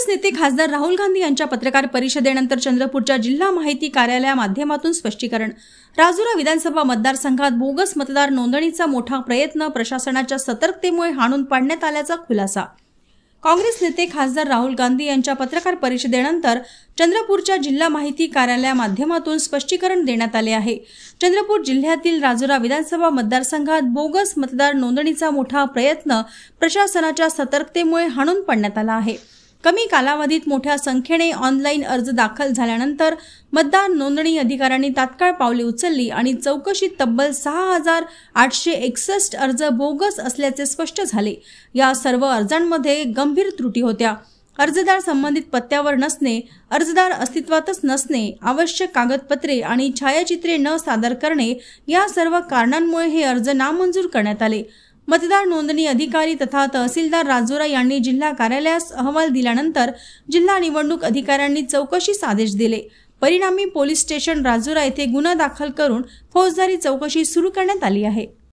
काँग्रेस नेते खासदार राहुल गांधी यांच्या पत्रकार परिषदेनंतर चंद्रपूरच्या जिल्हा माहिती कार्यालया माध्यमातून स्पष्टीकरण। राजुरा विधानसभा मतदारसंघात बोगस मतदार नोंदणीचा मोठा प्रयत्न प्रशासनाच्या सतर्कतेमुळे हाणून पाडण्यात आल्याचा खुलासा। काँग्रेस नेते खासदार राहुल गांधी यांच्या पत्रकार परिषदेनंतर चंद्रपूरच्या जिल्हा माहिती कार्यालया माध्यमातून स्पष्टीकरण देण्यात आले आहे। चंद्रपूर जिल्ह्यातील राजुरा विधानसभा मतदारसंघात बोगस मतदार नोंदणीचा मोठा प्रयत्न प्रशासनाच्या सतर्कतेमुळे हाणून पाडण्यात आला आहे। कमी कालावधीत मोठ्या संख्येने ऑनलाईन अर्ज दाखल झाल्यानंतर मतदार नोंदणी अधिकाऱ्यांनी तात्काळ पावले उचलली आणि चौकशीत तब्बल 6861 अर्ज बोगस असल्याचे स्पष्ट झाले। या सर्व अर्जांमध्ये गंभीर त्रुटी होत्या। अर्जदार संबंधित पत्त्यावर नसणे, अर्जदार अस्तित्वातच नसणे, आवश्यक कागदपत्रे आणि छायाचित्रे न सादर करणे या सर्व कारणांमुळे हे अर्ज नामंजूर करण्यात आले। मतदार नोंदणी अधिकारी तथा तहसीलदार राजुरा यांनी जिल्हा कार्यालयास अहवाल दिल्यानंतर जिल्हा निवडणूक अधिकाऱ्यांनी चौकशीस आदेश दिले। परिणामी पोलीस स्टेशन राजुरा येथे गुन्हा दाखल करून फौजदारी चौकशी सुरू करण्यात आली आहे।